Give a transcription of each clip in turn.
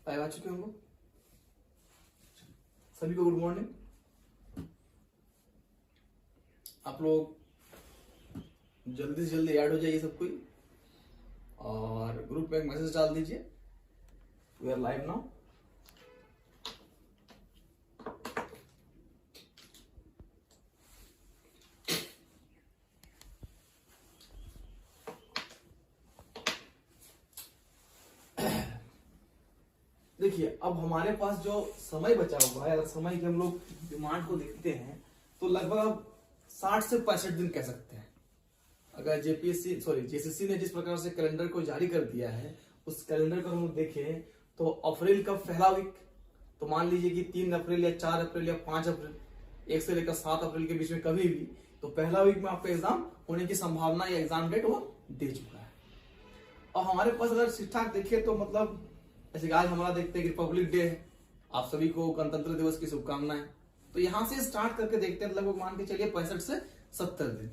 Live आ चुके होंगे सभी को। Good morning. आप लोग जल्दी से जल्दी ऐड हो जाइए सब कोई, और ग्रुप में एक मैसेज डाल दीजिए, वी आर लाइव नाउ। देखिए, अब हमारे पास जो समय बचा हुआ है, अगर समय की हम लोग डिमांड को देखते हैं तो लगभग अब 60 से 65 दिन कह सकते हैं। अगर जेसीसी ने जिस प्रकार से कैलेंडर को जारी कर दिया है, उस कैलेंडर को हम लोग देखें तो अप्रैल का पहला वीक, तो मान लीजिए कि 3 अप्रैल या 4 अप्रैल या 5 अप्रैल, 1 से लेकर 7 अप्रैल के बीच में कभी भी, तो पहला वीक में आपका एग्जाम होने की संभावना या एग्जाम डेट वो दे चुका है। और हमारे पास अगर ठीक ठाक देखे तो मतलब जैसे आज हमारा देखते हैं कि रिपब्लिक डे है, आप सभी को गणतंत्र दिवस की शुभकामनाएं। तो यहां से स्टार्ट करके देखते हैं, लगभग मान के चलिए 65 से 70 दिन।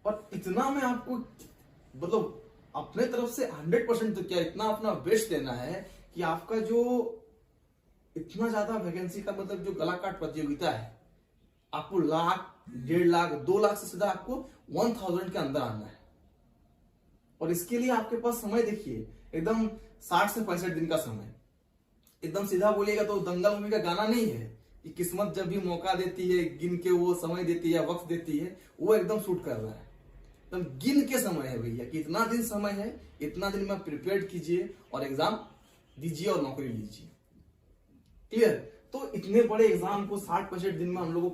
और इतना मैं आपको मतलब अपने तरफ से 100% तो क्या, इतना अपना बेस्ट देना है कि आपका जो इतना ज्यादा वैकेंसी का मतलब जो गला काट प्रतियोगिता है, आपको 1 लाख, 1.5 लाख, 2 लाख से सीधा आपको 1000 के अंदर आना है। और इसके लिए आपके पास समय देखिए एकदम 60 से 65 दिन का समय। एकदम सीधा बोलिएगा तो दंगल मूवी का गाना नहीं है कि किस्मत जब भी मौका देती है, गिन के वो समय देती है, वक्त देती है, वो एकदम शूट कर रहा है। तो गिन के समय है भैया कि इतना दिन समय है, इतना दिन में प्रिपेयर कीजिए और एग्जाम दीजिए और नौकरी लीजिए। क्लियर? तो इतने बड़े एग्जाम को 60-65 दिन में हम लोगों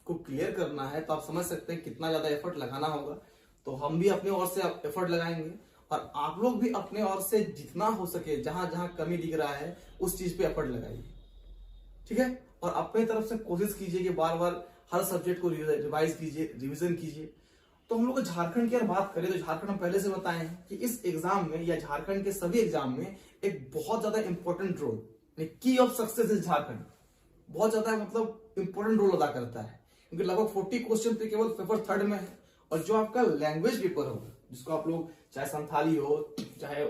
को क्लियर करना है, तो आप समझ सकते हैं कितना ज्यादा एफर्ट लगाना होगा। तो हम भी अपने ओर से एफर्ट लगाएंगे और आप लोग भी अपने ओर से जितना हो सके, जहां जहां कमी दिख रहा है उस चीज पे एफर्ट लगाइए। ठीक है? और अपने तरफ से कोशिश कीजिए कि बार बार हर सब्जेक्ट को रिवाइज कीजिए, रिवीजन कीजिए। तो हम लोग झारखंड की अगर बात करें तो झारखंड हम पहले से बताए हैं कि इस एग्जाम में या झारखंड के सभी एग्जाम में एक बहुत ज्यादा इंपॉर्टेंट रोल, की ऑफ सक्सेस इज झारखंड, बहुत ज्यादा मतलब इंपॉर्टेंट रोल अदा करता है। क्योंकि लगभग 40 क्वेश्चन पे केवल पेपर 3rd में है। और जो आपका लैंग्वेज पेपर होगा, जिसको आप लोग चाहे संथाली हो, चाहे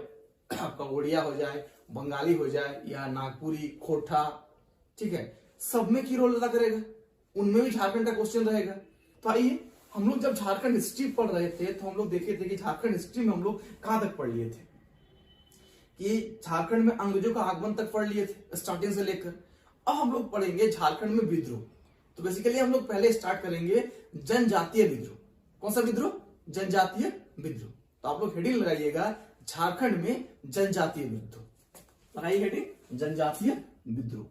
आपका ओडिया हो जाए, बंगाली हो जाए, या नागपुरी, खोटा, ठीक है, सब में की रोल अदा करेगा। उनमें भी झारखंड का क्वेश्चन रहेगा। तो आइए, हम लोग जब झारखंड हिस्ट्री पढ़ रहे थे तो हम लोग देखे थे कि झारखंड हिस्ट्री में हम लोग कहां तक पढ़ लिए थे, कि झारखंड में अंग्रेजों का आगमन तक पढ़ लिए थे स्टार्टिंग से लेकर। अब हम लोग पढ़ेंगे झारखंड में विद्रोह। तो बेसिकली हम लोग पहले स्टार्ट करेंगे जनजातीय विद्रोह। कौन सा विद्रोह? जनजातीय विद्रोह। तो आप लोग हेडिंग लगाइएगा, झारखंड में जनजातीय विद्रोह। लगाइए हेडिंग, जनजातीय विद्रोह।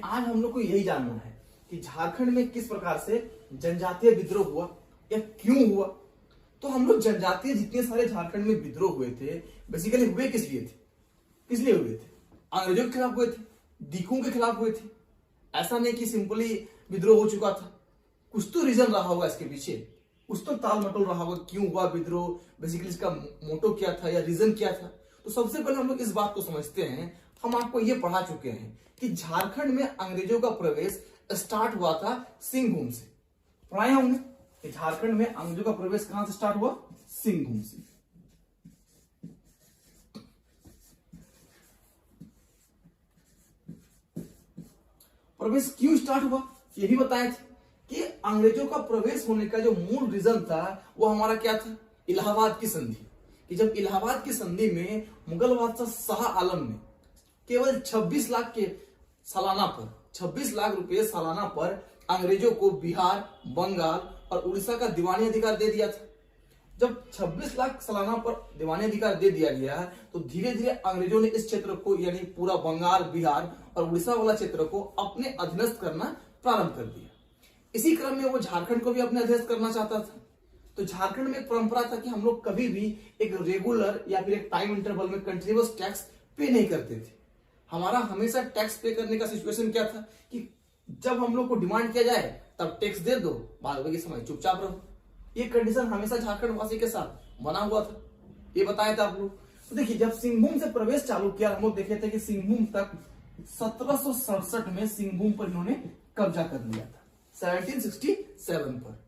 आज हम लोग को यही जानना है कि झारखंड में किस प्रकार से जनजातीय विद्रोह हुआ या क्यों हुआ। तो हम लोग जनजातीय जितने सारे झारखंड में विद्रोह हुए थे, बेसिकली हुए किस लिए थे? किस लिए हुए थे? अंग्रेजों के खिलाफ हुए थे, दीकुओं के खिलाफ हुए थे। ऐसा नहीं कि सिंपली विद्रोह हो चुका था, कुछ तो रीजन रहा होगा इसके पीछे, कुछ तो ताल मटोल रहा होगा, क्यों हुआ विद्रोह, बेसिकली इसका मोटो क्या था या रीजन क्या था। तो सबसे पहले हम लोग इस बात को समझते हैं। हम आपको ये पढ़ा चुके हैं कि झारखंड में अंग्रेजों का प्रवेश स्टार्ट हुआ था सिंहभूम से। पढ़ाया हमने कि झारखंड में अंग्रेजों का प्रवेश कहां से स्टार्ट हुआ? सिंहभूम से। प्रवेश क्यों स्टार्ट हुआ ये भी बताए थे कि अंग्रेजों का प्रवेश होने का जो मूल रीजन था वो हमारा क्या था? इलाहाबाद की संधि। कि जब इलाहाबाद की संधि में मुगल बादशाह शाह आलम ने केवल 26 लाख के सालाना पर, 26 लाख रुपए सालाना पर अंग्रेजों को बिहार, बंगाल और उड़ीसा का दीवानी अधिकार दे दिया था। जब 26 लाख सालाना पर दीवानी अधिकार दे दिया गया तो धीरे धीरे अंग्रेजों ने इस क्षेत्र को, यानी पूरा बंगाल, बिहार और उड़ीसा वाला क्षेत्र को अपने अधीनस्थ करना प्रारंभ कर दिया। इसी क्रम में वो झारखंड को भी अपने अधीनस्थ करना चाहता था। तो झारखंड में एक परंपरा था कि हम लोग कभी भी एक रेगुलर या फिर एक टाइम इंटरवल में कंटिन्यूअस टैक्स पे नहीं करते थे। हमारा हमेशा टैक्स पे करने का सिचुएशन क्या था कि जब हम लोग को डिमांड किया जाए तब टैक्स दे दो, बाद में समय चुपचाप रहो। ये कंडीशन हमेशा झारखंड वासी के साथ बना हुआ था, ये बताए थे आप लोग। तो देखिए जब सिंहभूम से प्रवेश चालू किया, हम लोग देखे थे कि सिंहभूम तक 1767 में सिंहभूम पर इन्होंने कब्जा कर लिया था, 1767 पर।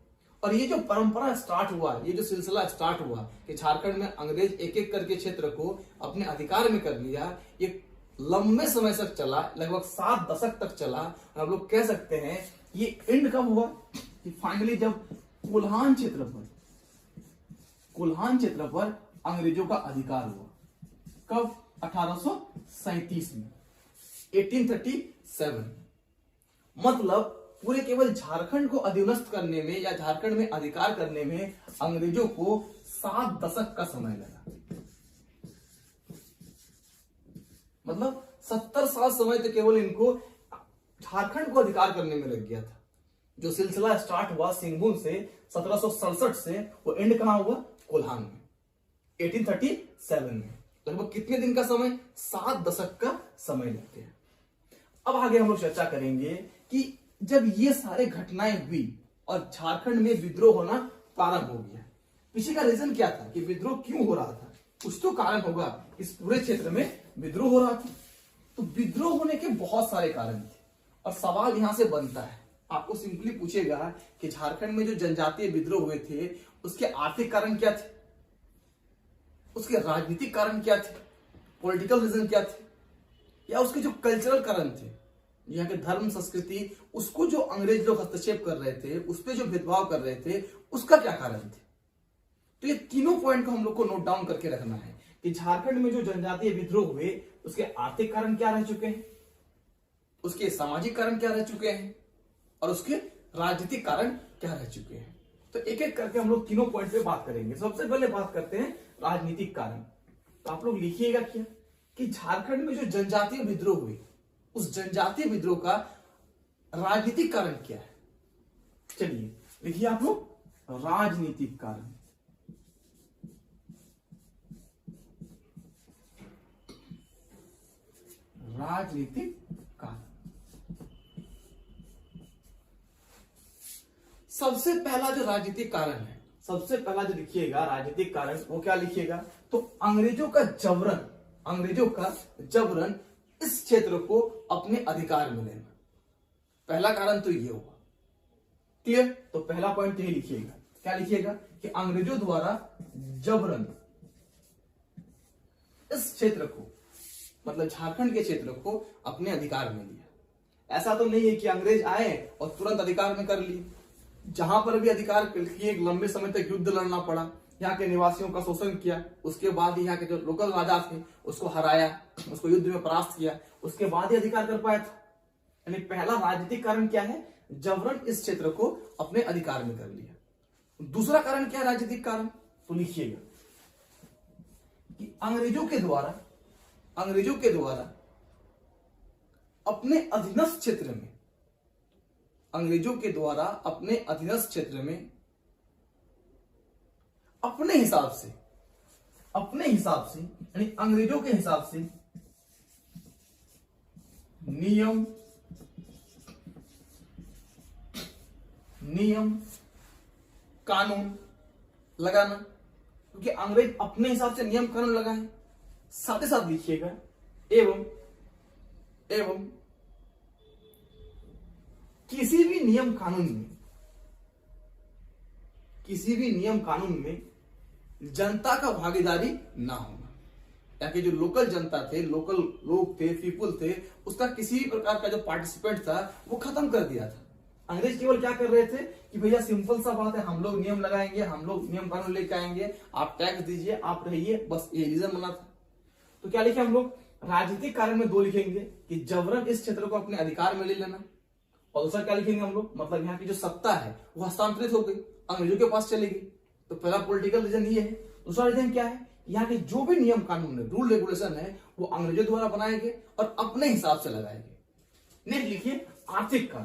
और ये जो परंपरा स्टार्ट हुआ, ये जो सिलसिला स्टार्ट हुआ कि झारखंड में अंग्रेज एक एक करके क्षेत्र को अपने अधिकार में कर लिया, ये लंबे समय तक चला, लगभग 7 दशक तक चला। और हम लोग कह सकते हैं ये एंड कब हुआ कि फाइनली जब कोल्हान क्षेत्र पर अंग्रेजों का अधिकार हुआ। कब? 1837 में, 1837। मतलब पूरे केवल झारखंड को अधीनस्थ करने में या झारखंड में अधिकार करने में अंग्रेजों को 7 दशक का समय लगा। मतलब 70 साल समय तक केवल इनको झारखंड को अधिकार करने में लग गया था। जो सिलसिला स्टार्ट हुआ सिंहभूम से 1767 से, वो एंड कहां हुआ? कोल्हान में, 1837 में। लगभग कितने दिन का समय? 7 दशक का समय लगते हैं। अब आगे हम लोग चर्चा करेंगे कि जब ये सारे घटनाएं हुई और झारखंड में विद्रोह होना प्रारंभ हो गया, पीछे का रीजन क्या था कि विद्रोह क्यों हो रहा था? कुछ तो कारण होगा, इस पूरे क्षेत्र में विद्रोह हो रहा था। तो विद्रोह होने के बहुत सारे कारण थे और सवाल यहां से बनता है, आपको सिंपली पूछेगा कि झारखंड में जो जनजातीय विद्रोह हुए थे उसके आर्थिक कारण क्या थे, उसके राजनीतिक कारण क्या थे, पॉलिटिकल रीजन क्या थे, या उसके जो कल्चरल कारण थे, यहाँ के धर्म संस्कृति, उसको जो अंग्रेज लोग हस्तक्षेप कर रहे थे, उस पर जो भेदभाव कर रहे थे, उसका क्या कारण थे। तो ये तीनों पॉइंट को हम लोग को नोट डाउन करके रखना है कि झारखंड में जो जनजातीय विद्रोह हुए उसके आर्थिक कारण क्या रह चुके हैं, उसके सामाजिक कारण क्या रह चुके हैं और उसके राजनीतिक कारण क्या रह चुके हैं। तो एक एक करके हम लोग तीनों पॉइंट पे बात करेंगे। सबसे पहले बात करते हैं राजनीतिक कारण। तो आप लोग लिखिएगा क्या कि झारखंड में जो जनजातीय विद्रोह हुई, उस जनजातीय विद्रोह का राजनीतिक कारण क्या है। चलिए लिखिए आप लोग, राजनीतिक कारण। राजनीतिक कारण। सबसे पहला जो राजनीतिक कारण है, सबसे पहला जो लिखिएगा राजनीतिक कारण, वो क्या लिखिएगा? तो अंग्रेजों का जबरन इस क्षेत्र को अपने अधिकार में लेना। पहला कारण तो ये हुआ, क्लियर? तो पहला पॉइंट यही लिखिएगा, क्या लिखिएगा कि अंग्रेजों द्वारा जबरन इस क्षेत्र को, मतलब झारखंड के क्षेत्र को अपने अधिकार में लिया। ऐसा तो नहीं है कि अंग्रेज आए और तुरंत अधिकार में कर लिए। जहां पर भी अधिकार किए, एक लंबे समय तक युद्ध लड़ना पड़ा, यहाँ के निवासियों का शोषण किया, उसके बाद यहाँ के जो लोकल राजा थे उसको हराया, उसको युद्ध में परास्त किया, उसके बाद ही अधिकार कर पाया था। यानी पहला राजनीतिक कारण क्या है? जबरन इस क्षेत्र को अपने अधिकार में कर लिया। दूसरा कारण क्या है राजनीतिक कारण? तो लिखिएगा कि अंग्रेजों के द्वारा अपने अधीनस्थ क्षेत्र में, अंग्रेजों के द्वारा अपने अधीनस्थ क्षेत्र में अपने हिसाब से यानी अंग्रेजों के हिसाब से नियम कानून लगाना, क्योंकि अंग्रेज अपने हिसाब से नियम कानून लगाए। साथ ही साथ लिखिएगा एवं किसी भी नियम कानून में जनता का भागीदारी ना होना, ताकि जो लोकल जनता थे, लोकल लोग थे, पीपुल थे, उसका किसी भी प्रकार का जो पार्टिसिपेंट था वो खत्म कर दिया था। अंग्रेज केवल क्या कर रहे थे कि भैया सिंपल सा बात है, हम लोग नियम लगाएंगे, हम लोग नियम कानून लेके आएंगे, आप टैक्स दीजिए, आप रहिए, बस ये रीजन बना था। तो क्या लिखे हम लोग? राजनीतिक कारण में 2 लिखेंगे कि जबरन इस क्षेत्र को अपने अधिकार में ले लेना, और दूसरा क्या लिखेंगे हम लोग? मतलब यहाँ की जो सत्ता है वो हस्तांतरित हो गई, अंग्रेजों के पास चली गई। तो पहला पॉलिटिकल रीजन ये है। दूसरा रीजन क्या है? यहाँ के जो भी नियम कानून है, रूल रेगुलेशन है, वो अंग्रेजों द्वारा बनाए गए और अपने हिसाब से लगाए गए। नेक्स्ट लिखिए आर्थिक कारण।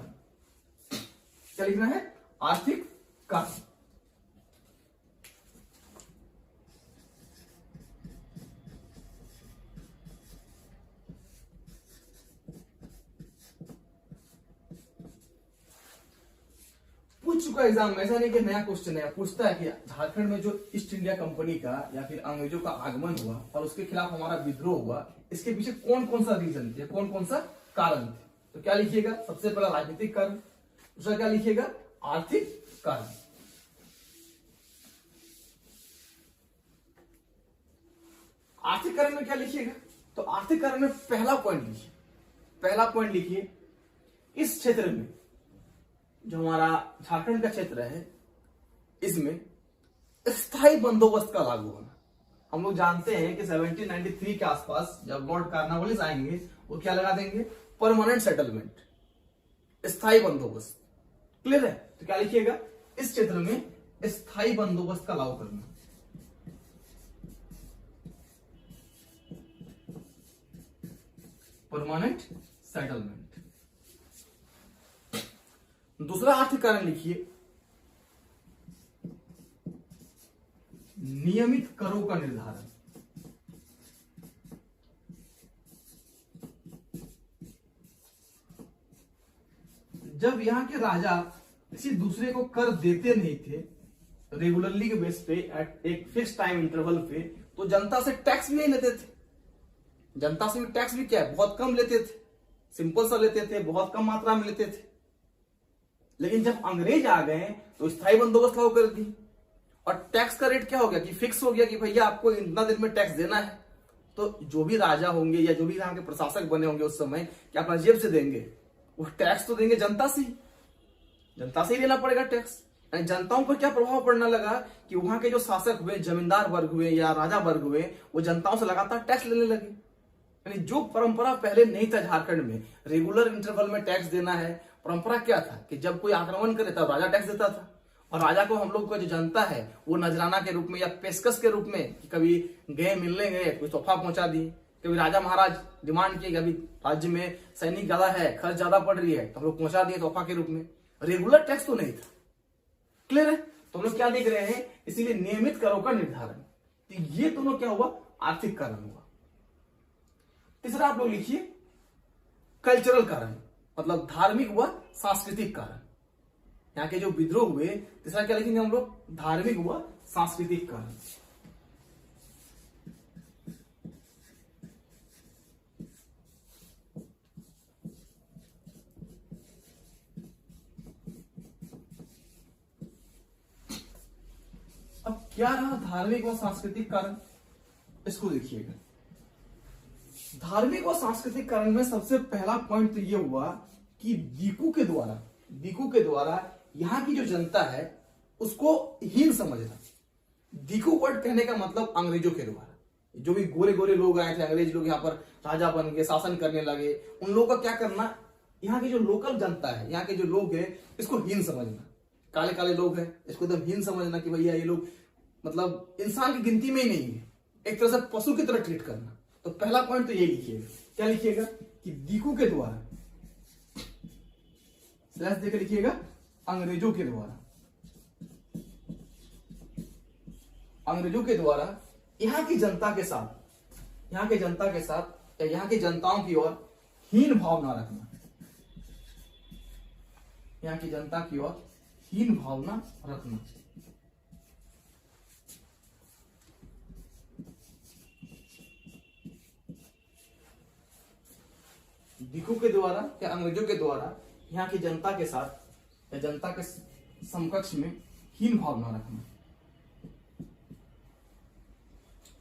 क्या लिखना है? आर्थिक कारण। पूछ चुका एग्जाम में, ऐसा नहीं कि नया क्वेश्चन है। पूछता है कि झारखंड में जो ईस्ट इंडिया कंपनी का या फिर अंग्रेजों का आगमन हुआ और उसके खिलाफ हमारा विद्रोह हुआ, इसके पीछे कौन कौन सा रीजन थे, कौन कौन सा कारण थे। तो क्या लिखिएगा, सबसे पहला राजनीतिक कारण, दूसरा क्या लिखिएगा, आर्थिक कारण। आर्थिक कारण में क्या लिखिएगा, तो आर्थिक कारण में पहला पॉइंट लिखिए, पहला पॉइंट लिखिए, इस क्षेत्र में जो हमारा झारखंड का क्षेत्र है, इसमें स्थायी बंदोबस्त का लागू होना। हम लोग जानते हैं कि 1793 के आसपास जब लॉर्ड कार्नवालिस आएंगे, वो क्या लगा देंगे, परमानेंट सेटलमेंट, स्थायी बंदोबस्त। क्लियर है, तो क्या लिखिएगा, इस क्षेत्र में स्थायी बंदोबस्त का लागू करना। Permanent settlement. दूसरा आर्थिक कारण लिखिए, नियमित करों का निर्धारण। जब यहां के राजा किसी दूसरे को कर देते नहीं थे रेगुलरली के बेस पे, एट एक फिक्स टाइम इंटरवल पे, तो जनता से टैक्स भी नहीं लेते थे। जनता से भी टैक्स भी क्या है, बहुत कम लेते थे, सिंपल सा लेते थे, बहुत कम मात्रा में लेते थे। लेकिन जब अंग्रेज आ गए तो स्थायी बंदोबस्त लागू कर दी, और टैक्स का रेट क्या हो गया कि फिक्स हो गया कि भैया आपको इतना दिन में टैक्स देना है। तो जो भी राजा होंगे या जो भी यहाँ के प्रशासक बने होंगे उस समय, क्या अपना जेब से देंगे, वो टैक्स तो देंगे जनता से ही लेना पड़ेगा टैक्स। यानी जनताओं पर क्या प्रभाव पड़ने लगा कि वहां के जो शासक हुए, जमींदार वर्ग हुए या राजा वर्ग हुए, वो जनताओं से लगातार टैक्स लेने लगे। यानी जो परंपरा पहले नहीं था झारखंड में, रेगुलर इंटरवल में टैक्स देना है, परंपरा क्या था कि जब कोई आक्रमण करे तब राजा टैक्स देता था, और राजा को हम लोग को जो जनता है वो नजराना के रूप में या पेशकश के रूप में, कि कभी गए मिलने गए, कोई तोहफा पहुंचा दी, कभी राजा महाराज डिमांड किए, कभी राज्य में सैनिक ज्यादा है, खर्च ज्यादा पड़ रही है, तो हम लोग पहुंचा दिए तोहफा के रूप में। रेगुलर टैक्स तो नहीं था। क्लियर है, तो हम लोग क्या देख रहे हैं, इसीलिए नियमित करों का निर्धारण। तो ये दोनों क्या हुआ, आर्थिक कारण हुआ। तीसरा आप लोग लिखिए कल्चरल कारण, मतलब धार्मिक व सांस्कृतिक कारण। यहाँ के जो विद्रोह हुए, तीसरा क्या लिखेंगे हम लोग, धार्मिक व सांस्कृतिक कारण। अब क्या रहा धार्मिक व सांस्कृतिक कारण, इसको देखिएगा। धार्मिक और सांस्कृतिक कारण में सबसे पहला पॉइंट तो ये हुआ कि दीकू के द्वारा यहाँ की जो जनता है उसको हीन समझना। दीकू वर्ड कहने का मतलब अंग्रेजों के द्वारा, जो भी गोरे गोरे लोग आए थे, अंग्रेज लोग यहाँ पर राजा बन गए, शासन करने लगे, उन लोगों का क्या करना, यहाँ की जो लोकल जनता है, यहाँ के जो लोग हैं, इसको हीन समझना। काले काले लोग हैं, इसको एकदम हीन समझना कि भैया ये लोग मतलब इंसान की गिनती में ही नहीं है, एक तरह से पशु की तरह ट्रीट करना। तो पहला पॉइंट तो ये लिखिएगा, क्या लिखिएगा कि दीकू के द्वारा, स्लैश देकर लिखिएगा, अंग्रेजों के द्वारा यहाँ की जनता के साथ या यहाँ की जनताओं की ओर हीन भावना रखना। यहाँ की जनता की ओर हीन भावना रखना। दीकू के द्वारा या अंग्रेजों के द्वारा यहाँ की जनता के साथ या जनता के समकक्ष में हीन भावना रखना।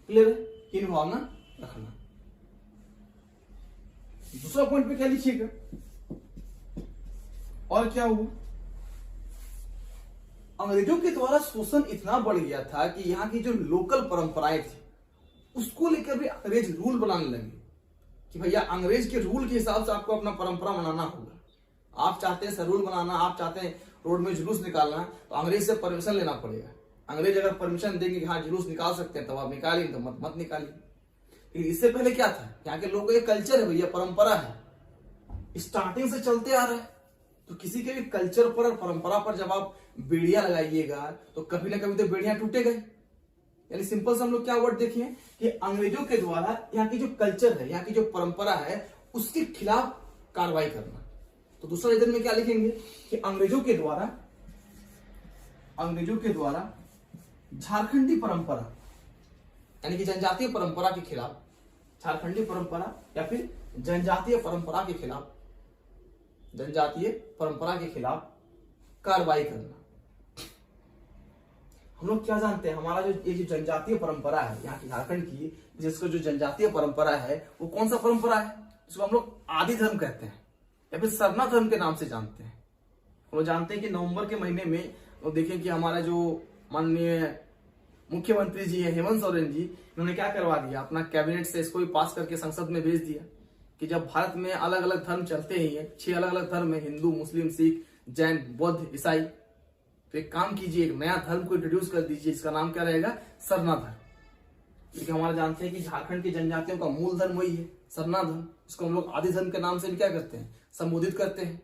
क्लियर है, हीन भावना रखना। दूसरा पॉइंट पे क्या लिखिएगा, और क्या हुआ, अंग्रेजों के द्वारा शोषण इतना बढ़ गया था कि यहाँ की जो लोकल परंपराएं थी उसको लेकर भी अंग्रेज रूल बनाने लगे कि भैया अंग्रेज के रूल के हिसाब से आपको अपना परंपरा मनाना होगा। आप चाहते हैं रूल बनाना, आप चाहते हैं रोड में जुलूस निकालना, तो अंग्रेज से परमिशन लेना पड़ेगा। अंग्रेज अगर परमिशन देंगे कि हाँ जुलूस निकाल सकते हैं, तो आप निकालिए, तो मत निकालिए। लेकिन इससे पहले क्या था, यहाँ के लोगों का कल्चर है भैया, परंपरा है, स्टार्टिंग से चलते आ रहा है। तो किसी के भी कल्चर पर और परंपरा पर जब आप बेड़ियां लगाइएगा तो कभी ना कभी तो बेड़ियां टूटेगा। यानी सिंपल से हम लोग क्या वर्ड देखिए कि अंग्रेजों के द्वारा यहाँ की जो कल्चर है, यहाँ की जो परंपरा है, उसके खिलाफ कार्रवाई करना। तो दूसरा रीजन में क्या लिखेंगे कि अंग्रेजों के द्वारा अंग्रेजों के द्वारा झारखंडी परंपरा यानी कि जनजातीय परंपरा के खिलाफ, झारखंडी परंपरा या फिर जनजातीय परंपरा के खिलाफ, जनजातीय परंपरा के खिलाफ कार्रवाई करना। हम लोग क्या जानते हैं, हमारा जो ये जो जनजातीय परंपरा है यहाँ की झारखंड की, जिसको जो जनजातीय परंपरा है वो कौन सा परंपरा है, जिसको हम लोग आदि धर्म कहते हैं या फिर सरना धर्म के नाम से जानते हैं। हम लोग जानते हैं कि नवंबर के महीने में वो देखें कि हमारा जो माननीय मुख्यमंत्री जी है हेमंत सोरेन जी, इन्होंने क्या करवा दिया, अपना कैबिनेट से इसको भी पास करके संसद में भेज दिया कि जब भारत में अलग अलग धर्म चलते ही है, 6 अलग अलग धर्म है, हिंदू, मुस्लिम, सिख, जैन, बौद्ध, ईसाई, तो एक काम कीजिए, एक नया धर्म को इंट्रोड्यूस कर दीजिए, इसका नाम क्या रहेगा, सरना धर्म। क्योंकि हमारा जानते हैं कि झारखंड की जनजातियों का मूल धर्म वही है, सरना धर्म। इसको हम लोग आदि धर्म के नाम से भी क्या करते हैं, संबोधित करते हैं।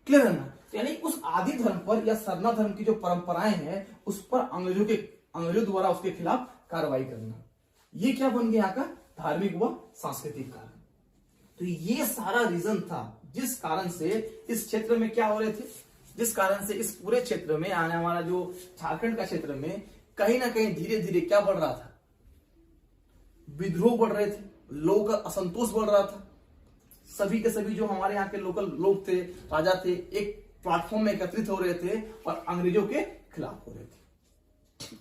क्लियर है ना? यानी उस आदि धर्म पर या सरना धर्म की जो परंपराएं हैं उस पर अंग्रेजों द्वारा उसके खिलाफ कार्रवाई करना, ये क्या बन गया यहाँ का धार्मिक व सांस्कृतिक कारण। तो ये सारा रीजन था जिस कारण से इस क्षेत्र में क्या हो रहे थे, जिस कारण से इस पूरे क्षेत्र में आने हमारा जो झारखंड का क्षेत्र में कहीं ना कहीं धीरे धीरे क्या बढ़ रहा था, विद्रोह बढ़ रहे थे, लोगों का असंतोष बढ़ रहा था। सभी के सभी जो हमारे यहाँ के लोकल लोग थे, राजा थे, एक प्लेटफॉर्म में एकत्रित हो रहे थे और अंग्रेजों के खिलाफ हो रहे थे।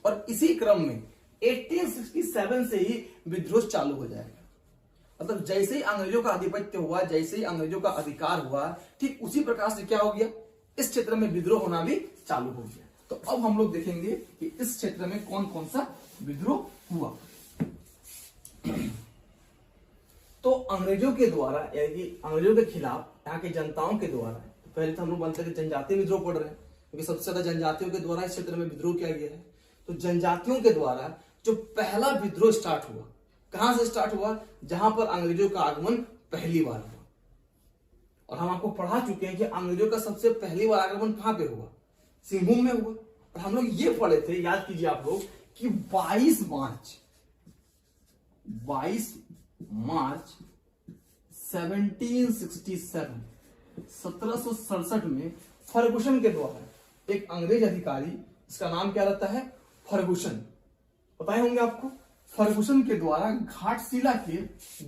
और इसी क्रम में 1867 से ही विद्रोह चालू हो जाएगा। मतलब जैसे ही अंग्रेजों का आधिपत्य हुआ, जैसे ही अंग्रेजों का अधिकार हुआ, ठीक उसी प्रकार से क्या हो गया, इस क्षेत्र में विद्रोह होना भी चालू हो गया। तो अब हम लोग देखेंगे कि इस क्षेत्र में कौन कौन सा विद्रोह हुआ। तो अंग्रेजों के द्वारा यानी कि अंग्रेजों के खिलाफ यहाँ की जनताओं के द्वारा, पहले तो हम लोग बनते थे जनजातीय विद्रोह पढ़ रहे हैं क्योंकि सबसे ज्यादा जनजातियों के द्वारा इस क्षेत्र में विद्रोह किया गया है। तो जनजातियों के द्वारा जो पहला विद्रोह स्टार्ट हुआ, कहां से स्टार्ट हुआ, जहां पर अंग्रेजों का आगमन पहली बार हुआ। और हम आपको पढ़ा चुके हैं कि अंग्रेजों का सबसे पहली बार आगमन कहां पे हुआ, सिंहभूम में हुआ। और हम लोग ये पढ़े थे, याद कीजिए आप लोग, कि 22 मार्च 1767 में फर्गुसन के द्वारा एक अंग्रेज अधिकारी, इसका नाम क्या रहता है, फर्गुसन, पता ही होंगे आपको। फर्गुसन के द्वारा घाटशिला के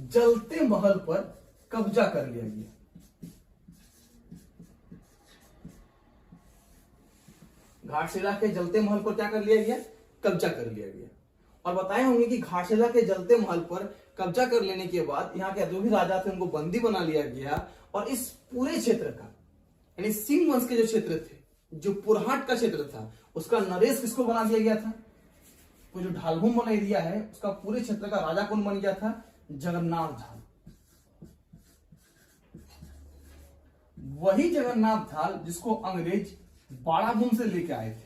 जलते महल पर कब्जा कर लिया गया। घाटशिला के जलते महल पर क्या कर लिया गया, कब्जा कर लिया गया। और बताए होंगे कि घाटशिला के जलते महल पर कब्जा कर लेने के बाद यहाँ के जो भी राजा थे उनको बंदी बना लिया गया। और इस पूरे क्षेत्र का यानी सिंह वंश के जो क्षेत्र थे, जो पुरहाट का क्षेत्र था, उसका नरेश किसको बना दिया गया था, वो जो ढालभूम बना एरिया है उसका पूरे क्षेत्र का राजा कौन बन गया था, जगन्नाथ ढाल। वही जगन्नाथ ढाल जिसको अंग्रेज बाड़ाभूम से लेके आए थे।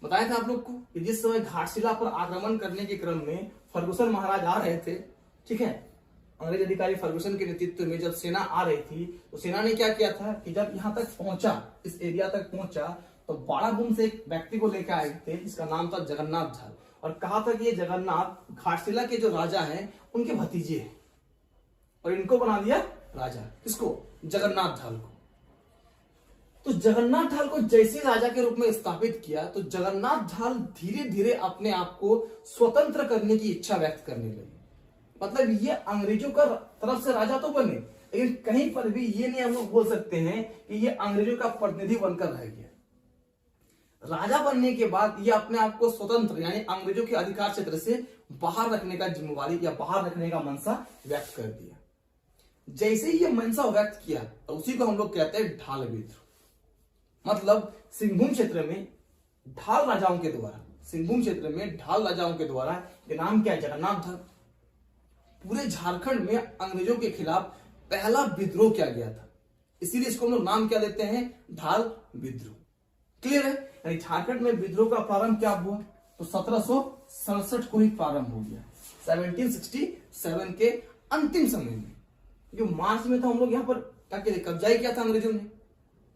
बताया था आप लोग को कि जिस समय घाटशिला पर आक्रमण करने के क्रम में फर्गुसन महाराज आ रहे थे, ठीक है, अंग्रेज अधिकारी फर्गुसन के नेतृत्व में जब सेना आ रही थी तो सेना ने क्या किया था कि जब यहां तक पहुंचा, इस एरिया तक पहुंचा, तो बाड़ाभूम से एक व्यक्ति को लेकर आए थे जिसका नाम था जगन्नाथ ढाल। और कहा था कि ये जगन्नाथ घाटशिला के जो राजा हैं उनके भतीजे हैं और इनको बना दिया राजा, किसको, जगन्नाथ ढाल को। तो जगन्नाथ ढाल को जैसे राजा के रूप में स्थापित किया तो जगन्नाथ ढाल धीरे धीरे अपने आप को स्वतंत्र करने की इच्छा व्यक्त करने लगे। मतलब ये अंग्रेजों का तरफ से राजा तो बने, लेकिन कहीं पर भी ये नहीं हम लोग बोल सकते हैं कि ये अंग्रेजों का प्रतिनिधि बनकर रह गया। राजा बनने के बाद ये अपने आप को स्वतंत्र यानी अंग्रेजों के अधिकार क्षेत्र से बाहर रखने का जिम्मेवारी या बाहर रखने का मनसा व्यक्त कर दिया। जैसे ही ये मनसा व्यक्त किया तो उसी को हम लोग कहते हैं ढाल विद्रोह। मतलब सिंहभूम क्षेत्र में ढाल राजाओं के द्वारा, सिंहभूम क्षेत्र में ढाल राजाओं के द्वारा, ये नाम क्या है, जगन्नाथ ढाल, पूरे झारखंड में अंग्रेजों के खिलाफ पहला विद्रोह किया गया था। इसीलिए इसको हम लोग नाम क्या देते हैं, ढाल विद्रोह। क्लियर है? यानी झारखंड में विद्रोह का प्रारंभ क्या हुआ, तो 1767 को ही प्रारंभ हो गया, 1767 के अंतिम समय में। जो मार्च में तो हम लोग यहाँ पर क्या कहते कब्जा ही किया था अंग्रेजों ने,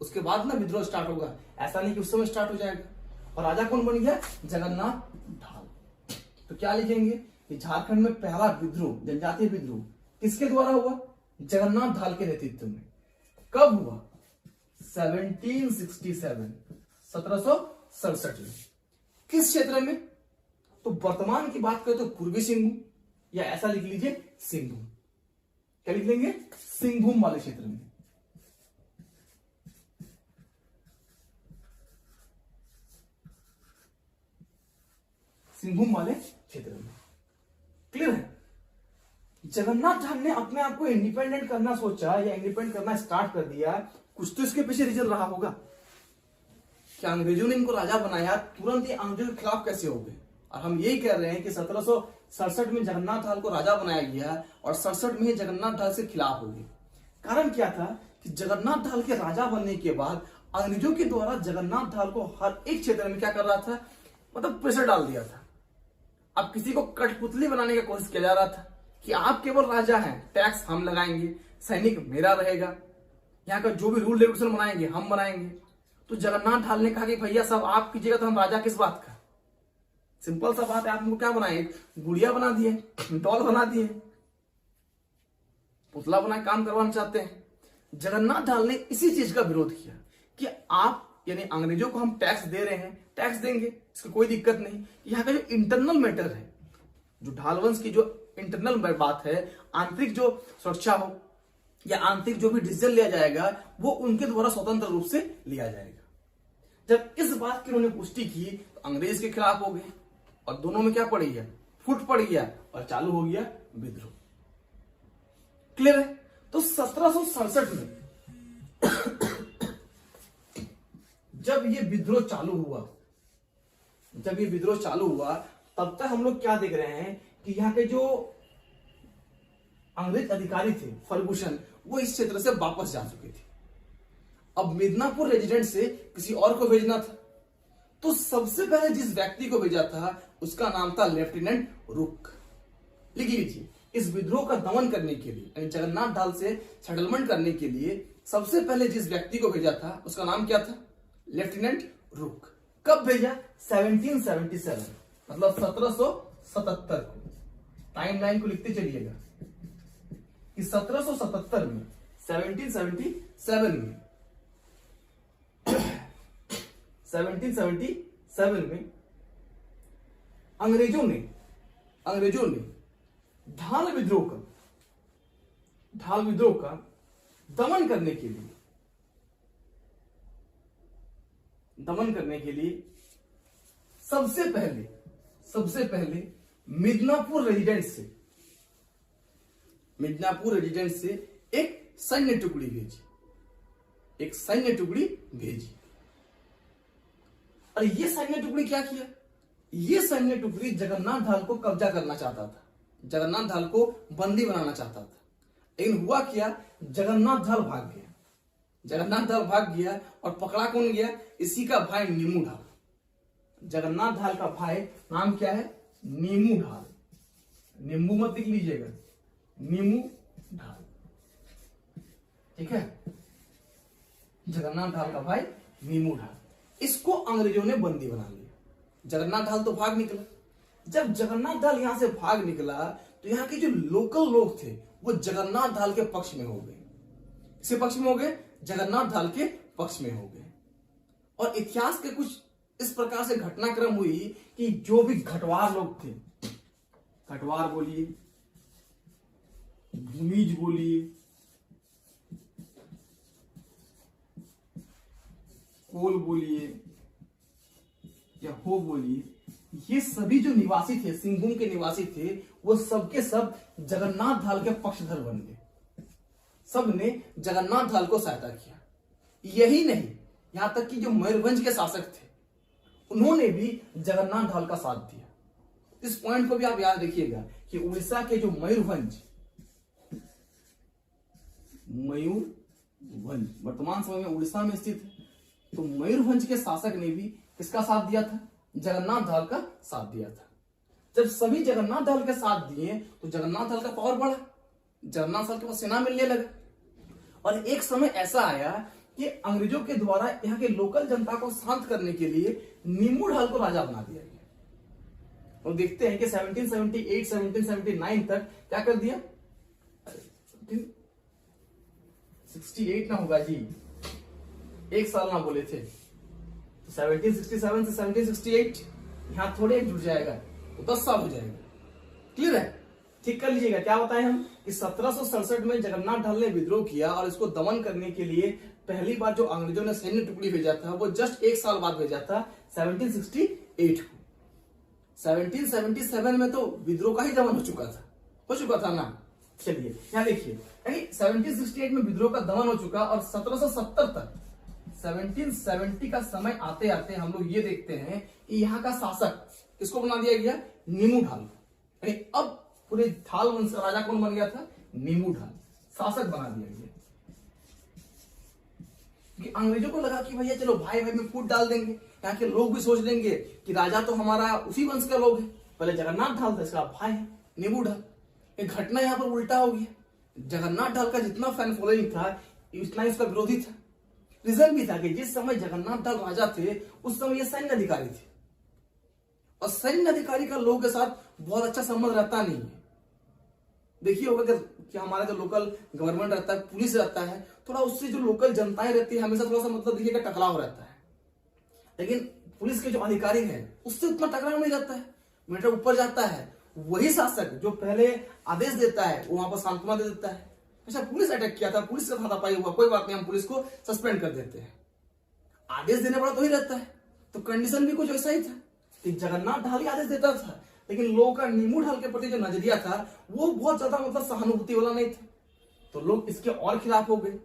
उसके बाद ना विद्रोह स्टार्ट होगा, ऐसा नहीं कि उस समय स्टार्ट हो जाएगा। और राजा कौन बन गया, जगन्नाथ ढाल। तो क्या लिखेंगे कि झारखंड में पहला विद्रोह, जनजातीय विद्रोह किसके द्वारा हुआ, जगन्नाथ ढाल के नेतृत्व में। कब हुआ, 1767, 1767 में। किस क्षेत्र में? तो वर्तमान की बात करें तो पूर्वी सिंहभूम, या ऐसा लिख लीजिए सिंहभूम। क्या लिख लेंगे? सिंहभूम वाले क्षेत्र में। सिंहभूम वाले क्षेत्र में। क्लियर है? जगन्नाथ धाम ने अपने आप को इंडिपेंडेंट करना सोचा या इंडिपेंडेंट करना स्टार्ट कर दिया, कुछ तो इसके पीछे रीजन रहा होगा। क्या अंग्रेजों ने इनको राजा बनाया, तुरंत ही अंग्रेजों के खिलाफ कैसे हो गए? और हम यही कह रहे हैं कि 1767 में जगन्नाथ धाल को राजा बनाया गया और 67 में जगन्नाथ धाल से खिलाफ हो गए। कारण क्या था कि जगन्नाथ धाल के राजा बनने के बाद अंग्रेजों के द्वारा जगन्नाथ धाल को हर एक क्षेत्र में क्या कर रहा था, मतलब प्रेशर डाल दिया था। अब किसी को कठपुतली बनाने की कोशिश किया जा रहा था कि आप केवल राजा हैं, टैक्स हम लगाएंगे, सैनिक मेरा रहेगा, यहाँ का जो भी रूल रेगुलेशन बनाएंगे हम बनाएंगे। तो जगन्नाथ धाल ने कहा कि भैया सब आप कीजिएगा तो हम राजा किस बात का। सिंपल सा बात है, आप हमको क्या बनाए, गुड़िया बना दिए, डॉल बना दिए, पुतला बना काम करवाना चाहते हैं। जगन्नाथ धाल ने इसी चीज का विरोध किया कि आप यानी अंग्रेजों को हम टैक्स दे रहे हैं, टैक्स देंगे, इसकी कोई दिक्कत नहीं। यहाँ का जो इंटरनल मैटर है, जो ढाल वंश की जो इंटरनल बात है, आंतरिक जो सुरक्षा हो या आंतरिक जो भी डिसीजन लिया जाएगा वो उनके द्वारा स्वतंत्र रूप से लिया जाएगा। जब इस बात की उन्होंने पुष्टि की तो अंग्रेज के खिलाफ हो गए और दोनों में क्या पड़ गया, फुट पड़ गया और चालू हो गया विद्रोह। क्लियर है? तो 1767 में जब ये विद्रोह चालू हुआ, तब तक हम लोग क्या देख रहे हैं कि यहाँ के जो अंग्रेज अधिकारी थे फर्गुसन, वो इस क्षेत्र से वापस जा चुके थे। अब मिदनापुर रेजिडेंट से किसी और को भेजना था, तो सबसे पहले जिस व्यक्ति को भेजा था उसका नाम था लेफ्टिनेंट रुक। लिख लीजिए, इस विद्रोह का दमन करने के लिए, जगन्नाथ धाल से सेटलमेंट करने के लिए सबसे पहले जिस व्यक्ति को भेजा था उसका नाम क्या था, लेफ्टिनेंट रुक। कब भेजा? 1777, मतलब 1777 को। टाइमलाइन को लिखते चलिएगा कि 1777 में, 1777 में अंग्रेजों ने धाल विद्रोह का दमन करने के लिए सबसे पहले मिदनापुर रेजिडेंट से एक सैन्य टुकड़ी भेजी। और ये सैन्य टुकड़ी क्या किया? ये सैन्य टुकड़ी जगन्नाथ धाल को कब्जा करना चाहता था, जगन्नाथ धाल को बंदी बनाना चाहता था। लेकिन हुआ क्या, जगन्नाथ धाल भाग गया और पकड़ा कौन गया? इसी का भाई नीमू ढाल। जगन्नाथ धाल का भाई नाम क्या है? नीमू ढाल। नींबू मत लिख लीजिएगा, नीमू ढाल। ठीक है, जगन्नाथ धाल का भाई नीमू ढाल, इसको अंग्रेजों ने बंदी बना लिया। जगन्नाथ धाल तो भाग निकला। जब जगन्नाथ धाल यहां से भाग निकला तो यहाँ के जो लोकल लोग थे वो जगन्नाथ धाल के पक्ष में हो गए। किसके पक्ष में हो गए? जगन्नाथ धाल के पक्ष में हो गए। और इतिहास के कुछ इस प्रकार से घटनाक्रम हुई कि जो भी घटवार लोग थे, घटवार बोलिए, भूमिज बोलिए, कोल बोलिए या हो बोलिए, ये सभी जो निवासी थे, सिंहभूम के निवासी थे, वो सबके सब जगन्नाथ धाल के पक्षधर बन गए। सब ने जगन्नाथ धाल को सहायता किया। यही नहीं, यहां तक कि जो मयूरभंज के शासक थे उन्होंने भी जगन्नाथ धाल का साथ दिया। इस पॉइंट को भी आप याद रखिएगा कि उड़ीसा के जो मयूरभंज वर्तमान समय में उड़ीसा में स्थित है, तो मयूरभंज के शासक ने भी किसका साथ दिया था? जगन्नाथ धाल का साथ दिया था। जब सभी जगन्नाथ धाल के साथ दिए तो जगन्नाथ धाल का पावर बढ़ा, जगन्नाथ धाल के पास सेना मिलने लगा। और एक समय ऐसा आया कि अंग्रेजों के द्वारा यहाँ के लोकल जनता को शांत करने के लिए नीमू ढाल को राजा बना दिया गया। और देखते हैं कि 1778 1779 तक क्या कर दिया, 68 ना होगा जी, एक साल ना बोले थे, तो 1767 से 1768 यहाँ थोड़े एक जुड़ जाएगा, तो 10 साल हो जाएगा। क्लियर है? ठीक कर लीजिएगा। क्या बताएं हम कि 1767 में जगन्नाथ ढाल ने विद्रोह किया और इसको दमन करने के लिए पहली बार जो अंग्रेजों ने सैन्य टुकड़ी भेजा था वो जस्ट एक साल बाद भेजा था 1768 को। 1777 में तो विद्रोह का ही दमन हो चुका था ना। चलिए यहाँ देखिए, यानी 1768 में विद्रोह का दमन हो चुका और 1770 तक 1770 का समय आते आते हम लोग ये देखते हैं कि यहाँ का शासक किसको बना दिया गया? नीमू ढाल। अब पूरे ढाल वंश का राजा कौन बन गया था? नीमू ढाल शासक बना दिया गया। कि अंग्रेजों को लगा कि भैया चलो भाई भाई में फूट डाल देंगे, यहाँ के लोग भी सोच लेंगे कि राजा तो हमारा उसी वंश का लोग है, पहले जगन्नाथ ढाल था, इसका भाई है नीमू ढाल। एक घटना यहाँ पर उल्टा हो गया। जगन्नाथ ढाल का जितना फैन फॉलोइंग था उतना ही उसका विरोधी था। रीजन भी था कि जिस समय जगन्नाथ ढाल राजा थे उस समय ये सैन्य अधिकारी थे, और सैन्य अधिकारी का लोगों के साथ बहुत अच्छा संबंध रहता नहीं है। देखिए होगा कि हमारा जो लोकल गवर्नमेंट रहता है, पुलिस रहता है, थोड़ा उससे जो लोकल जनताएं रहती है हमेशा थोड़ा सा मतलब देखिएगा टकराव रहता है। लेकिन पुलिस के जो अधिकारी हैं उससे उतना टकराव नहीं रहता है, मैटर ऊपर जाता है। वही शासक जो पहले आदेश देता है वो वहां पर सांत्वना दे देता है, अच्छा पुलिस अटैक किया था, पुलिस का हाथापाई हुआ, कोई बात नहीं, हम पुलिस को सस्पेंड कर देते हैं। आदेश देने वाला तो ही रहता है। तो कंडीशन भी कुछ ऐसा ही था कि जगन्नाथ ढाल ही आदेश देता था, लेकिन लोगों का नीमू ढाल के प्रति जो नजरिया था वो बहुत ज्यादा मतलब सहानुभूति वाला नहीं था। तो लोग इसके और खिलाफ हो गए।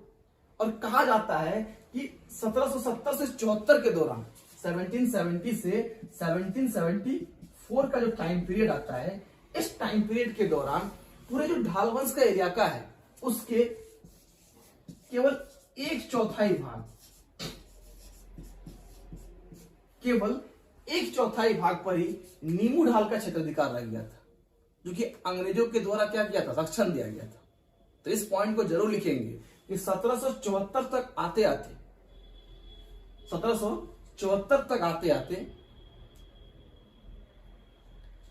और कहा जाता है कि 1770 से 74 के दौरान 1770 से 1774 का जो टाइम पीरियड आता है, इस टाइम पीरियड के दौरान पूरे जो ढाल वंश का एरिया का है उसके केवल 1/4 भाग, केवल 1/4 भाग पर ही नीमू ढाल का क्षेत्राधिकार रह गया था, जो कि अंग्रेजों के द्वारा क्या किया था? रक्षण दिया गया था। तो इस पॉइंट को जरूर लिखेंगे कि 1774 तक आते आते 1774 तक आते आते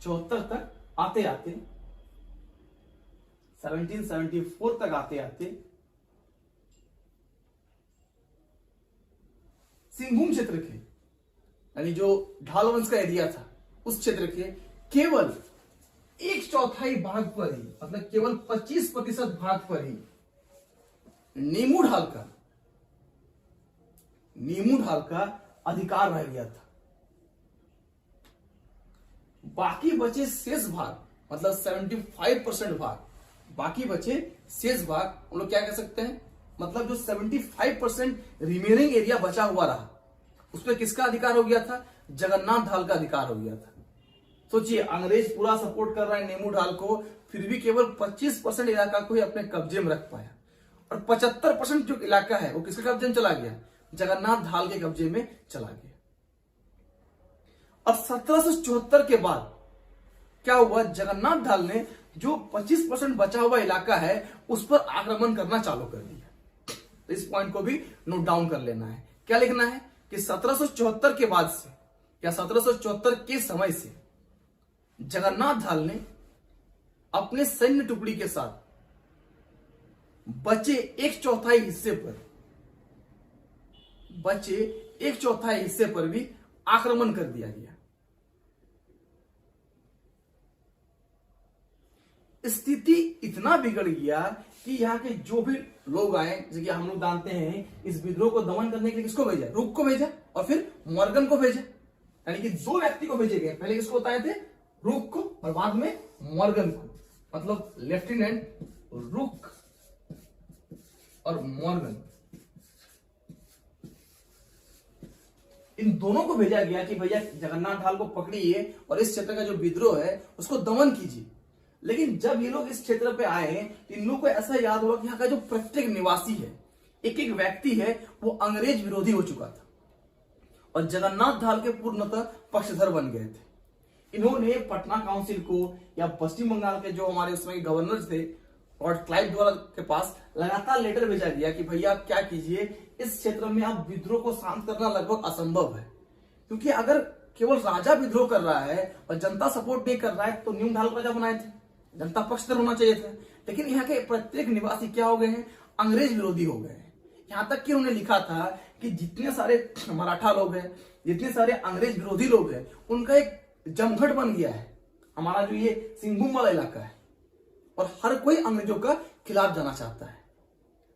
1774 तक आते आते सिंहभूम क्षेत्र के, यानी जो ढाल वंश का एरिया था उस क्षेत्र के केवल 1/4 भाग पर ही, मतलब केवल 25% भाग पर ही नीमू ढाल का अधिकार रह गया था। बाकी बचे शेष भाग, मतलब 75% भाग, बाकी बचे शेष भाग हम लोग क्या कह सकते हैं, मतलब जो 75% रिमेनिंग एरिया बचा हुआ रहा उस पर किसका अधिकार हो गया था? जगन्नाथ ढाल का अधिकार हो गया था। सोचिए अंग्रेज पूरा सपोर्ट कर रहा है नीमू ढाल को, फिर भी केवल 25% इलाका को ही अपने कब्जे में रख पाया, और 75% जो इलाका है वो किसके कब्जे में चला गया? जगन्नाथ ढाल के कब्जे में चला गया। और 1774 के बाद क्या हुआ? जगन्नाथ ढाल ने जो 25% बचा हुआ इलाका है उस पर आक्रमण करना चालू कर दिया। तो इस पॉइंट को भी नोट डाउन कर लेना है। क्या लिखना है कि 1774 के बाद से या 1774 के समय से जगन्नाथ ढाल ने अपने सैन्य टुकड़ी के साथ बचे 1/4 हिस्से पर भी आक्रमण कर दिया गया। स्थिति इतना बिगड़ गया कि यहाँ के जो भी लोग आए, जैसे कि हम लोग जानते हैं इस विद्रोह को दमन करने के लिए किसको भेजा? रूक को भेजा और फिर मॉर्गन को भेजा, यानी कि 2 व्यक्ति को भेजे गए। पहले किसको बताए थे? रूक को, और बाद में मॉर्गन को, मतलब लेफ्टिनेंट रूक और मॉर्गन, इन दोनों को भेजा गया कि भैया जगन्नाथ ढाल को पकड़िए और इस क्षेत्र का जो विद्रोह है उसको दमन कीजिए। लेकिन जब ये लोग इस क्षेत्र पे आए तो इन लोगों को ऐसा याद हुआ कि यहाँ का जो प्रत्येक निवासी है, एक एक व्यक्ति है, वो अंग्रेज विरोधी हो चुका था और जगन्नाथ ढाल के पूर्णतः पक्षधर बन गए थे। इन्होंने पटना काउंसिल को या पश्चिम बंगाल के जो हमारे उस समय गवर्नर थे लॉर्ड क्लाइव द्वारा के पास लगातार लेटर भेजा गया कि भैया आप क्या कीजिए, इस क्षेत्र में आप विद्रोह को शांत करना लगभग असंभव है, क्योंकि अगर केवल राजा विद्रोह कर रहा है और जनता सपोर्ट नहीं कर रहा है तो नीम ढाल राजा बनाए थे, जनता पक्षधर होना चाहिए था। लेकिन यहाँ के प्रत्येक निवासी क्या हो गए हैं? अंग्रेज विरोधी हो गए हैं। यहाँ तक कि उन्होंने लिखा था कि जितने सारे मराठा लोग हैं, जितने सारे अंग्रेज विरोधी लोग हैं, उनका एक जमघट बन गया है हमारा जो ये सिंहभूम वाला इलाका है, और हर कोई अंग्रेजों का खिलाफ जाना चाहता है।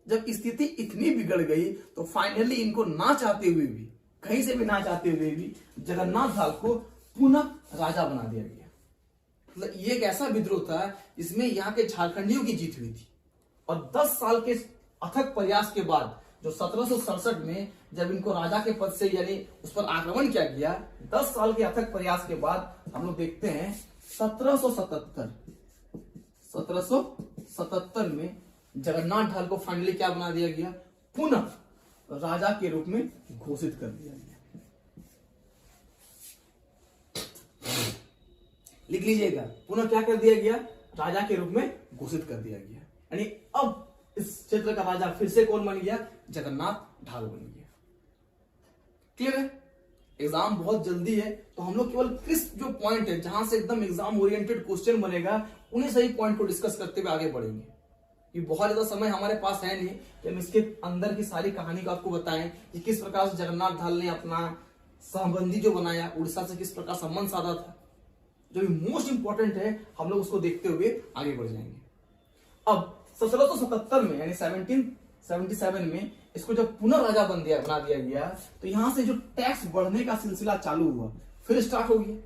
जब स्थिति इतनी बिगड़ गई तो फाइनली इनको ना चाहते हुए भी, कहीं से भी ना चाहते हुए भी, जगन्नाथ धाल को पुनः राजा बना दिया गया। मतलब ये एक ऐसा विद्रोह था जिसमें यहाँ के झारखंडियों की जीत हुई थी, और 10 साल के अथक प्रयास के बाद जो 1767 में जब इनको राजा के पद से यानी उस पर आक्रमण किया गया, 10 साल के अथक प्रयास के बाद हम लोग देखते हैं 1777 में जगन्नाथ ढाल को फाइनली क्या बना दिया गया, पुनः राजा के रूप में घोषित कर दिया गया। लिख लीजिएगा, पुनः क्या कर दिया गया, राजा के रूप में घोषित कर दिया गया। यानी अब इस क्षेत्र का राजा फिर से कौन बन गया, जगन्नाथ ढाल बन गया। क्लियर है? एग्जाम बहुत जल्दी है, तो हम लोग केवल क्रिस्प जो पॉइंट है जहां से एकदम एग्जाम ओरिएंटेड क्वेश्चन बनेगा, उन्हीं सही पॉइंट को डिस्कस करते हुए आगे बढ़ेंगे। ये बहुत ज्यादा समय हमारे पास है नहीं कि हम इसके अंदर की सारी कहानी को आपको बताएं कि किस प्रकार से जगन्नाथ ढाल ने अपना संबंधी जो बनाया, उड़ीसा से किस प्रकार संबंध साधा था। जो भी मोस्ट इंपॉर्टेंट है हम लोग उसको देखते हुए आगे बढ़ जाएंगे। अब 1777 में यानी 1777 में इसको जब पुनः राजा बना दिया गया, तो यहां से जो टैक्स बढ़ने का सिलसिला चालू हुआ, फिर स्टार्ट हो गया।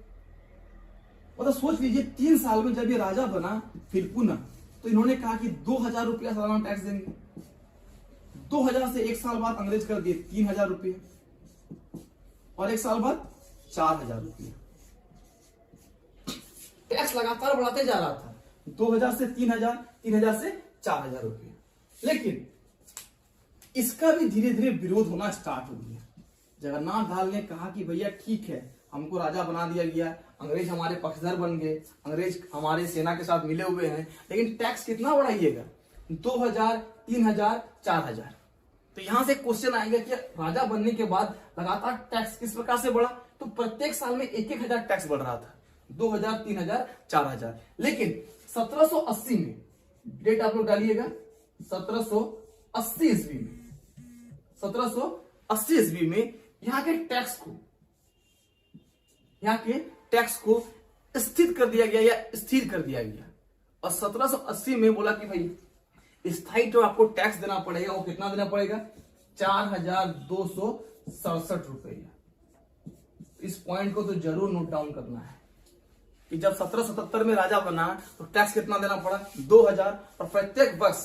मतलब सोच लीजिए 3 साल में जब ये राजा बना फिर पुनः, तो इन्होंने कहा कि 2000 रुपया सालाना टैक्स देंगे। 2000 से एक साल बाद अंग्रेज कर दिए 3000 रुपये, और एक साल बाद 4000 रुपये। टैक्स लगातार बढ़ाते जा रहा था, 2000 से 3000, 3000 से 4000 रुपये। लेकिन इसका भी धीरे धीरे विरोध होना स्टार्ट हो गया। जगन्नाथ ढाल ने कहा कि भैया ठीक है, हमको राजा बना दिया गया, अंग्रेज हमारे पक्षधर बन गए, अंग्रेज हमारे सेना के साथ मिले हुए हैं, लेकिन टैक्स कितना बढ़ाइएगा, 2000, 3000, 4000। तो यहां से क्वेश्चन आएगा कि राजा बनने के बाद लगातार टैक्स किस प्रकार से बढ़ा, तो प्रत्येक साल में 1-1000 टैक्स बढ़ रहा था, 2000, 3000, 4000। लेकिन 1780 में, डेट आप लोग डालिएगा, 1780 ईस्वी में, 1780 ईस्वी में यहाँ के टैक्स को स्थिर कर दिया गया या स्थिर कर दिया गया। और 1780 में बोला कि भाई स्थायी जो आपको टैक्स देना पड़ेगा वो कितना देना पड़ेगा, 4267 रुपया। इस पॉइंट को तो जरूर नोट डाउन करना है कि जब 1777 में राजा बना तो टैक्स कितना देना पड़ा, 2000, और प्रत्येक वर्ष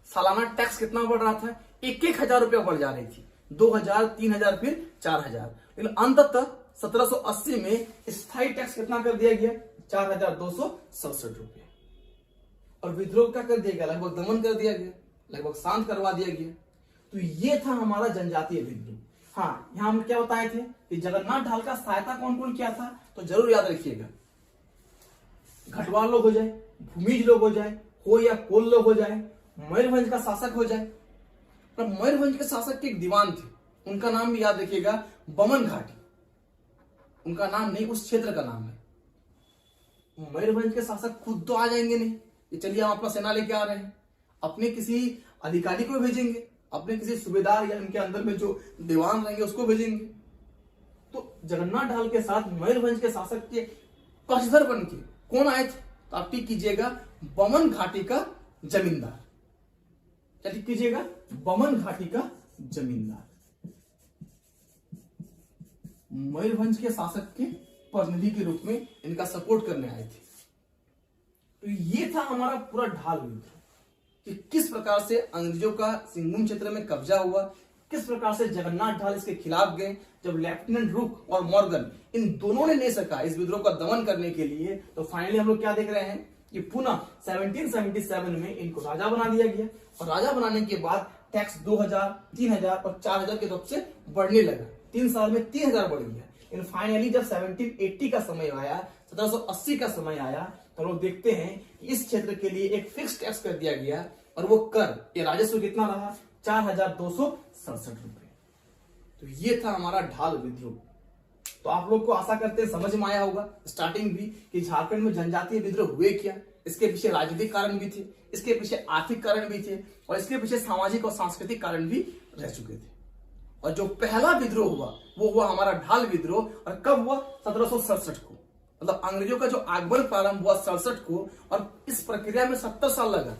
सालाना टैक्स कितना बढ़ रहा था, 1-1000 रुपया बढ़ जा रही थी, 2000, 3000, फिर 4000। लेकिन अंततः 1780 में स्थायी टैक्स कितना कर दिया गया, 4267 रुपये। और विद्रोह क्या कर दिया गया, लगभग दमन कर दिया गया, लगभग शांत करवा दिया गया। तो ये था हमारा जनजातीय विद्रोह। हाँ, यहां हम क्या बताए थे कि जगन्नाथ ढाल का सहायता कौन कौन किया था, तो जरूर याद रखिएगा, घटवाल लोग हो जाए, भूमिज लोग हो जाए, हो या कोल लोग हो जाए, मयूरभंज का शासक हो जाए। पर मयूरभंज के शासक के एक दीवान थे, उनका नाम भी याद रखिएगा, बमन घाटी। उनका नाम नहीं, उस क्षेत्र का नाम है। मयूरभंज के शासक खुद तो आ जाएंगे नहीं कि चलिए हम अपना सेना लेके आ रहे हैं, अपने किसी अधिकारी को भेजेंगे, अपने किसी सूबेदार या इनके अंदर में जो दीवान रहेंगे उसको भेजेंगे। तो जगन्नाथ ढाल के साथ मयूरभंज के शासक के पक्षधर बन के कौन आए थे, तो आप टिक कीजिएगा, बमन घाटी का जमींदार। क्या टिक कीजिएगा, बमन घाटी का जमींदार मयूरभंज के शासक के प्रतिनिधि के रूप में इनका सपोर्ट करने आए थे। तो ये था हमारा पूरा ढाल विद्रोह कि किस प्रकार से अंग्रेजों का सिंहभूम क्षेत्र में कब्जा हुआ, किस प्रकार से जगन्नाथ ढाल इसके खिलाफ गए। जब लेफ्टिनेंट रुक और मॉर्गन इन दोनों ने नहीं सका इस विद्रोह का दमन करने के लिए, तो फाइनली हम लोग क्या देख रहे हैं कि पुनः 1777 में इनको राजा बना दिया गया। और राजा बनाने के बाद टैक्स 2000, 3000 और 4000 के तरफ से बढ़ने लगा। 3 साल में 3000 बढ़ गया। इन फाइनली जब 1780 का समय आया, 1780 का समय आया, तो लोग देखते हैं कि इस क्षेत्र के लिए एक फिक्स टैक्स कर दिया गया, और वो कर, ये राजस्व कितना रहा, 4267 रुपए। तो ये था हमारा ढाल विद्रोह। तो आप लोग को आशा करते हैं समझ में आया होगा स्टार्टिंग भी कि झारखंड में जनजातीय विद्रोह हुए क्या, इसके पीछे राजनीतिक कारण भी थे, इसके पीछे आर्थिक कारण भी थे, और इसके पीछे सामाजिक और सांस्कृतिक कारण भी रह चुके थे। और जो पहला विद्रोह हुआ वो हुआ हमारा ढाल विद्रोह। और कब हुआ? 1767 को। मतलब अंग्रेजों का जो आगमन प्रारंभ हुआ 67 को, और इस प्रक्रिया में 70 साल लगा,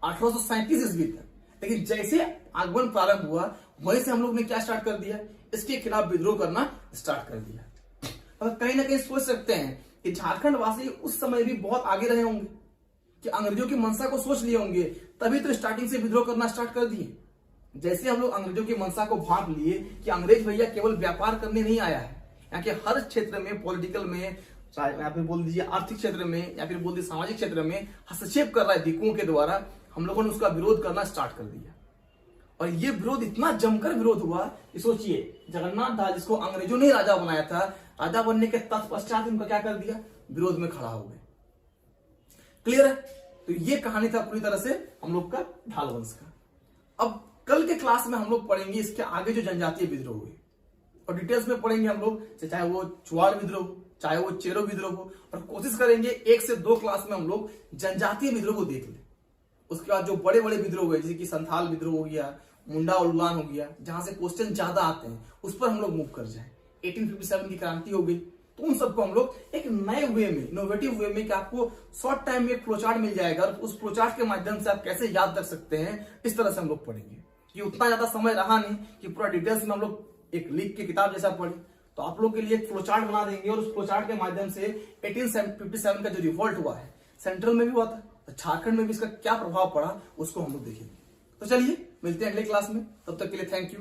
1837 ईस्वी तक। लेकिन जैसे आगमन प्रारंभ हुआ वहीं से हम लोग ने क्या स्टार्ट कर दिया? इसके खिलाफ विद्रोह करना स्टार्ट कर दिया। और कहीं ना कहीं सोच सकते हैं कि झारखंड वासी उस समय भी बहुत आगे रहे होंगे, कि अंग्रेजों की मंशा को सोच लिए होंगे, तभी तो स्टार्टिंग से विद्रोह करना स्टार्ट कर दिए। जैसे हम लोग अंग्रेजों की मंशा को भांप लिए कि अंग्रेज भैया केवल व्यापार करने नहीं आया है, यहाँ के हर क्षेत्र में, पॉलिटिकल में, चाहे यहाँ पे बोल दीजिए आर्थिक क्षेत्र में, या फिर बोल दीजिए सामाजिक क्षेत्र में हस्तक्षेप कर रहा है दिकुओं के द्वारा, हम लोगों ने उसका विरोध करना स्टार्ट कर दिया। और ये विरोध इतना जमकर विरोध हुआ कि सोचिए, जगन्नाथ दास जिसको अंग्रेजों ने राजा बनाया था, राजा बनने के तत्पश्चात उनका क्या कर दिया? विरोध में खड़ा हो गए। क्लियर है? तो ये कहानी था पूरी तरह से हम लोग का ढाल वंश का। अब कल के क्लास में हम लोग पढ़ेंगे इसके आगे जो जनजातीय विद्रोह हुए, और डिटेल्स में पढ़ेंगे हम लोग, चाहे वो चुआड़ विद्रोह, चाहे वो चेरो विद्रोह हो, और कोशिश करेंगे 1 से 2 क्लास में हम लोग जनजातीय विद्रोह को देख लें। उसके बाद जो बड़े बड़े विद्रोह हुए, जैसे कि संथाल विद्रोह हो गया, मुंडा उल्लान हो गया, जहां से क्वेश्चन ज्यादा आते हैं, उस पर हम लोग मूव कर जाए। 1857 की क्रांति हो गई, तो उन सबको हम लोग एक नए वे में, इनोवेटिव वे में, कि आपको शॉर्ट टाइम में एक फ्लोचार्ट मिल जाएगा, और उस फ्लोचार्ट के माध्यम से आप कैसे याद रख सकते हैं, इस तरह से हम लोग पढ़ेंगे। ये उतना ज्यादा समय रहा नहीं कि पूरा डिटेल्स में हम लोग एक लिख के किताब जैसा पढ़े, तो आप लोग के लिए एक फ्लोचार्ट बना देंगे, और उस फ्लोचार्ट के माध्यम से 1857 का जो रिवॉल्ट हुआ है, सेंट्रल में भी हुआ था, झारखंड में भी इसका क्या प्रभाव पड़ा, उसको हम लोग देखेंगे। तो चलिए मिलते हैं अगले क्लास में, तब तक के लिए थैंक यू।